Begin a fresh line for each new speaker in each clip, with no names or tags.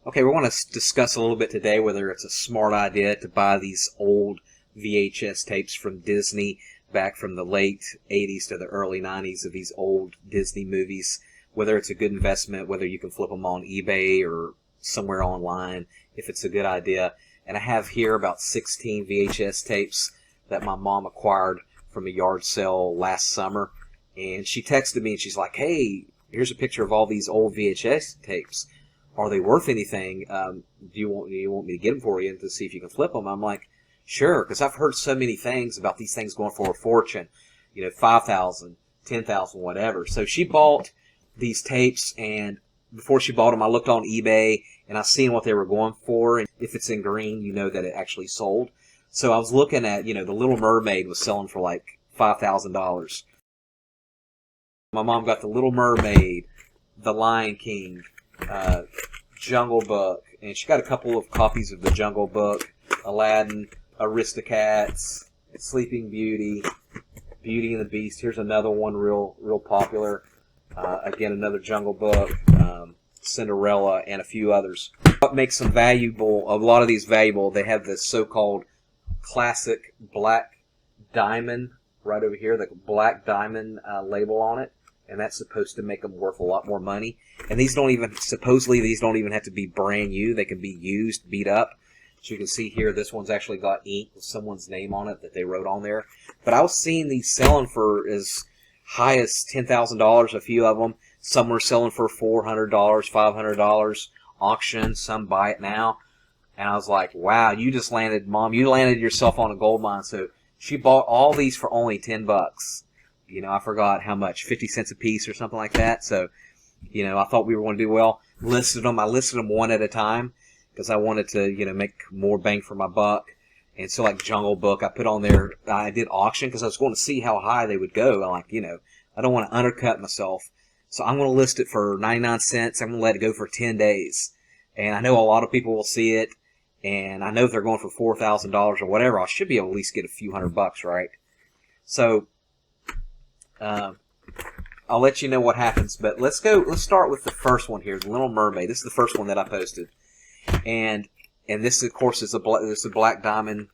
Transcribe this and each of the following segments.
Okay, we want to discuss a little bit today whether it's a smart idea to buy these old VHS tapes from Disney back from the late 80s to the early 90s of these old Disney movies, whether it's a good investment, whether you can flip them on eBay or somewhere online, if it's a good idea. And I have here about 16 VHS tapes that my mom acquired from a yard sale last summer. And she texted me and she's like, hey, here's a picture of all these old VHS tapes. Are they worth anything? Do you want me to get them for you and to see if you can flip them? I'm like, sure, because I've heard so many things about these things going for a fortune, you know, 5,000, 10,000, whatever. So she bought these tapes, and before she bought them, I looked on eBay and I seen what they were going for. And if it's in green, you know that it actually sold. So I was looking at, you know, the Little Mermaid was selling for like $5,000. My mom got the Little Mermaid, the Lion King, Jungle Book, and she got a couple of copies of the Jungle Book, Aladdin, Aristocats, Sleeping Beauty, Beauty and the Beast. Here's another one real popular. Again, another Jungle Book, Cinderella, and a few others. What makes them valuable, a lot of these valuable, they have this so-called classic black diamond right over here, the black diamond label on it. And that's supposed to make them worth a lot more money. And these don't even, supposedly, these don't even have to be brand new. They can be used, beat up. So you can see here, this one's actually got ink with someone's name on it that they wrote on there. But I was seeing these selling for as high as $10,000, a few of them. Some were selling for $400, $500, auction, some buy it now. And I was like, wow, you just landed, Mom, you landed yourself on a gold mine. So she bought all these for only $10. You know, I forgot how much, 50 cents a piece or something like that. So, you know, I thought we were going to do well. Listed them. I listed them one at a time because I wanted to, you know, make more bang for my buck. And so, like Jungle Book, I put on there. I did auction because I was going to see how high they would go. I'm like, you know, I don't want to undercut myself. So I'm going to list it for 99 cents. I'm going to let it go for 10 days. And I know a lot of people will see it. And I know if they're going for $4,000 or whatever, I should be able to at least get a few $100, right? So I'll let you know what happens, but let's start with the first one here, the Little Mermaid. This is the first one that I posted, and this of course is a black diamond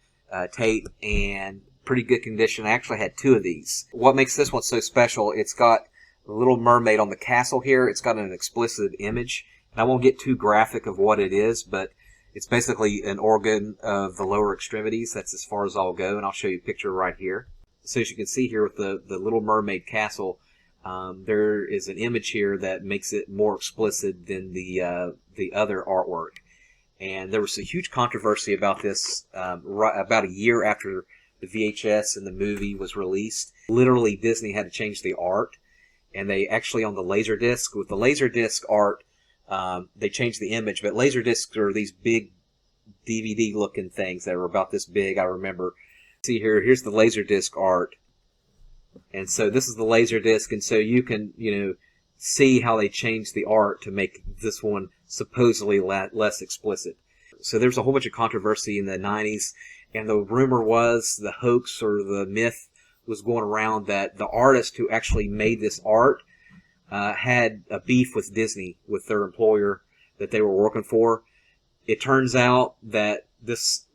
tape, and pretty good condition. I actually had two of these. What makes this one so special? It's got the Little Mermaid on the castle here. It's got an explicit image, and I won't get too graphic of what it is, but it's basically an organ of the lower extremities. That's as far as I'll go, and I'll show you a picture right here. So as you can see here with the Little Mermaid castle, there is an image here that makes it more explicit than the other artwork. And there was a huge controversy about this about a year after the VHS and the movie was released. Literally, Disney had to change the art, and they actually on the Laserdisc, with the Laserdisc art, they changed the image. But Laserdiscs are these big DVD-looking things that are about this big. I remember. See here's the Laserdisc art, and so this is the Laserdisc, and so you can, you know, see how they changed the art to make this one supposedly less explicit. So there's a whole bunch of controversy in the 90s, and the rumor was, the hoax or the myth was going around that the artist who actually made this art had a beef with Disney, with their employer that they were working for. It turns out that this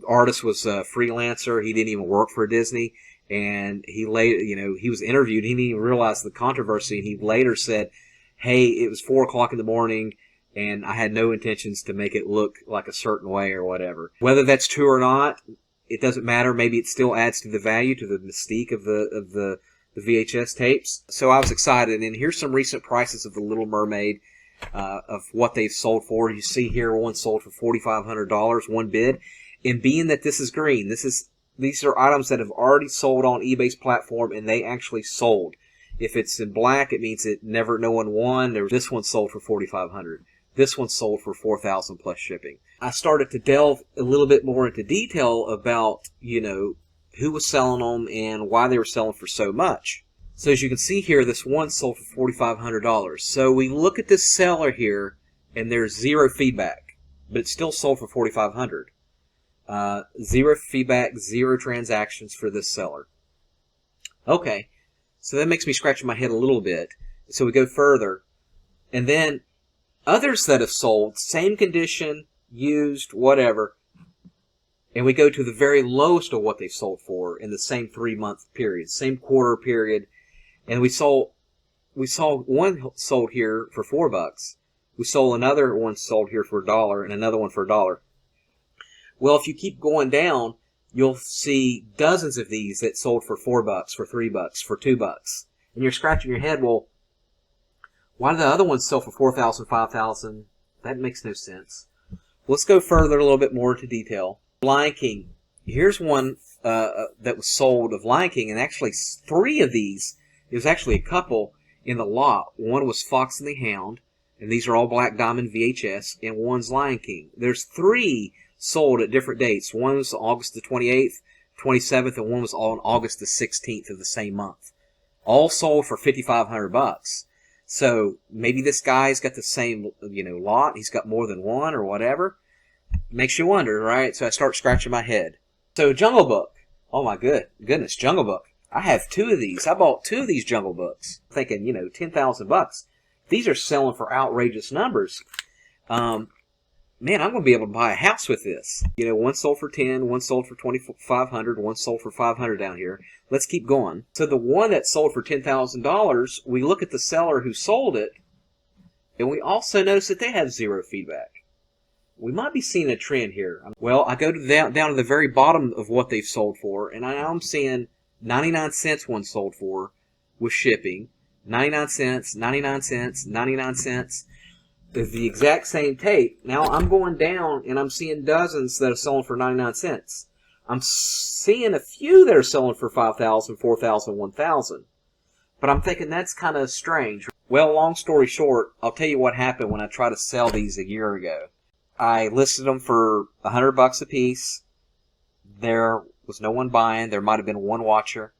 artist was a freelancer. He didn't even work for Disney, and he was interviewed. He didn't even realize the controversy, and he later said, hey, it was 4 o'clock in the morning and I had no intentions to make it look like a certain way or whatever. Whether that's true or not, it doesn't matter. Maybe it still adds to the value, to the mystique of the VHS tapes. So I was excited, and here's some recent prices of the Little Mermaid, of what they've sold for. You see here, one sold for $4,500, one bid. And being that this is green, these are items that have already sold on eBay's platform, and they actually sold. If it's in black, it means no one won. This one sold for $4,500. This one sold for $4,000 plus shipping. I started to delve a little bit more into detail about, you know, who was selling them and why they were selling for so much. So as you can see here, this one sold for $4,500. So we look at this seller here, and there's zero feedback, but it still sold for $4,500. Zero feedback, zero transactions for this seller. Okay, so that makes me scratch my head a little bit. So we go further, and then Others that have sold, same condition, used, whatever, and we go to the very lowest of what they've sold for in the same 3-month period, same quarter period, and we saw one sold here for $4. We saw another one sold here for $1 and another one for $1. Well, if you keep going down, you'll see dozens of these that sold for $4, for $3, for $2. And you're scratching your head, well, why do the other ones sell for $4,000, $5,000? That makes no sense. Let's go further a little bit more into detail. Lion King. Here's one that was sold of Lion King, and actually 3 of these, it was actually a couple in the lot. One was Fox and the Hound, and these are all Black Diamond VHS, and one's Lion King. There's 3 sold at different dates. One was August the 28th, 27th, and one was on August the 16th of the same month. All sold for $5,500. So maybe this guy's got the same, lot. He's got more than one or whatever. Makes you wonder, right? So I start scratching my head. So Jungle Book. Oh my goodness, Jungle Book. I have 2 of these. I bought 2 of these Jungle Books, thinking, $10,000. These are selling for outrageous numbers. Man, I'm going to be able to buy a house with this. One sold for $10,000, one sold for $2,500, one sold for $500 down here. Let's keep going. So the one that sold for $10,000, we look at the seller who sold it, and we also notice that they have 0 feedback. We might be seeing a trend here. Well, I go down to the very bottom of what they've sold for, and I'm seeing 99 cents one sold for with shipping. 99 cents, 99 cents, 99 cents. Is the exact same tape. Now I'm going down and I'm seeing dozens that are selling for 99 cents. I'm seeing a few that are selling for $5,000, $4,000, $1,000. But I'm thinking that's kind of strange. Well, long story short, I'll tell you what happened when I tried to sell these a year ago. I listed them for $100 a piece. There was no one buying. There might have been one watcher.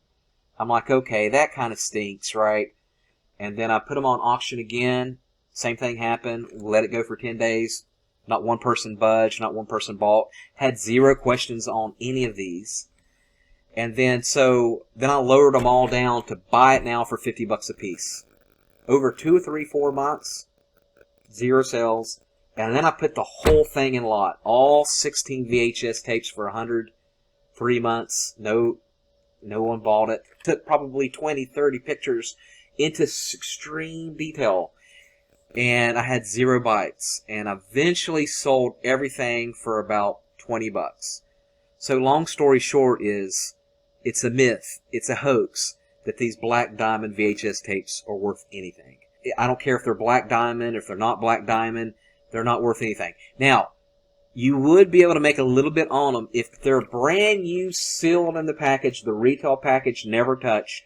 I'm like, okay, that kind of stinks, right? And then I put them on auction again. Same thing happened. Let it go for 10 days. Not one person budged. Not one person bought. Had 0 questions on any of these. And then I lowered them all down to buy it now for $50 a piece. Over 2 or 3, 4 months, 0 sales. And then I put the whole thing in lot. All 16 VHS tapes for 100. 3 months. No one bought it. Took probably 20, 30 pictures into extreme detail. And I had 0 bites. And I eventually sold everything for about $20. So long story short is, it's a myth. It's a hoax that these Black Diamond VHS tapes are worth anything. I don't care if they're Black Diamond, if they're not Black Diamond, they're not worth anything. Now, you would be able to make a little bit on them if they're brand new, sealed in the package, the retail package, never touched.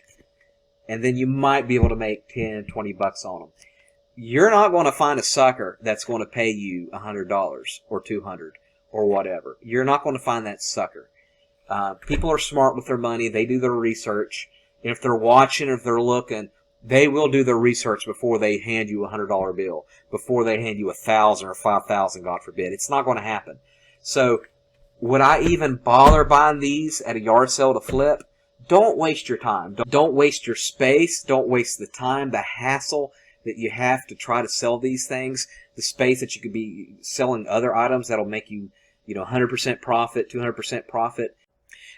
And then you might be able to make $10, $20 on them. You're not going to find a sucker that's going to pay you $100 or $200 or whatever. You're not going to find that sucker. People are smart with their money. They do their research. And if they're watching, if they're looking, they will do their research before they hand you a $100 bill, before they hand you $1,000 or $5,000, God forbid. It's not going to happen. So, would I even bother buying these at a yard sale to flip? Don't waste your time. Don't waste your space. Don't waste the time, the hassle that you have to try to sell these things. The space that you could be selling other items that'll make you, 100% profit, 200% profit.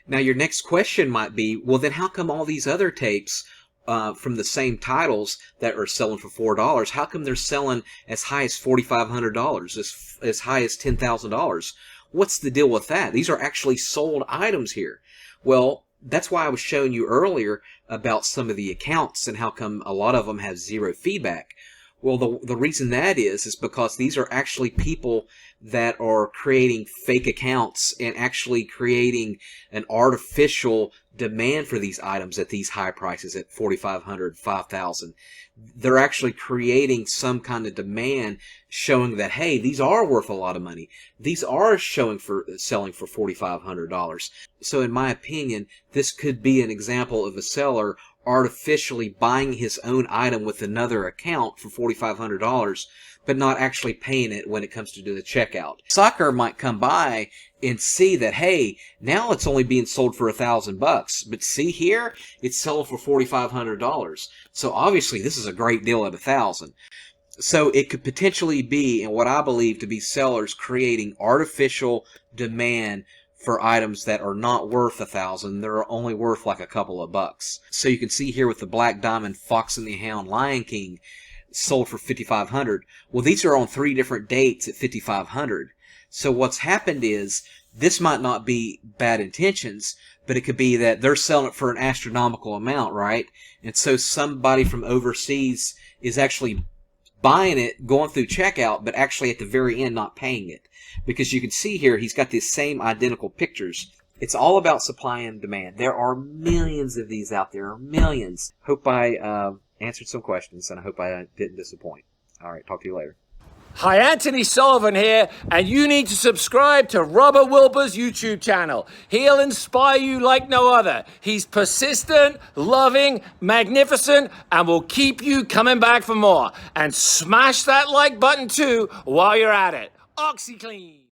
Now, your next question might be, well, then how come all these other tapes from the same titles that are selling for $4, how come they're selling as high as $4,500, as high as $10,000? What's the deal with that? These are actually sold items here. Well, that's why I was showing you earlier about some of the accounts and how come a lot of them have 0 feedback. Well, the reason that is because these are actually people that are creating fake accounts and actually creating an artificial demand for these items at these high prices at $4,500, $5,000. They're actually creating some kind of demand showing that, hey, these are worth a lot of money. These are selling for $4,500. So in my opinion, this could be an example of a seller artificially buying his own item with another account for $4,500, but not actually paying it when it comes to do the checkout. Sucker might come by and see that, hey, now it's only being sold for $1,000, but see here, it's selling for $4,500. So obviously this is a great deal at $1,000. So it could potentially be, and what I believe to be sellers creating artificial demand for items that are not worth $1,000, they're only worth like a couple of bucks. So you can see here with the Black Diamond, Fox and the Hound, Lion King, sold for $5,500. Well, these are on 3 different dates at $5,500. So what's happened is, this might not be bad intentions, but it could be that they're selling it for an astronomical amount, right? And so somebody from overseas is actually buying it, going through checkout, but actually at the very end not paying it. Because you can see here, he's got these same identical pictures. It's all about supply and demand. There are millions of these out there, millions. Hope I answered some questions, and I hope I didn't disappoint. All right, talk to you later.
Hi, Anthony Sullivan here, and you need to subscribe to Robert Wilbur's YouTube channel. He'll inspire you like no other. He's persistent, loving, magnificent, and will keep you coming back for more. And smash that like button too while you're at it. OxyClean.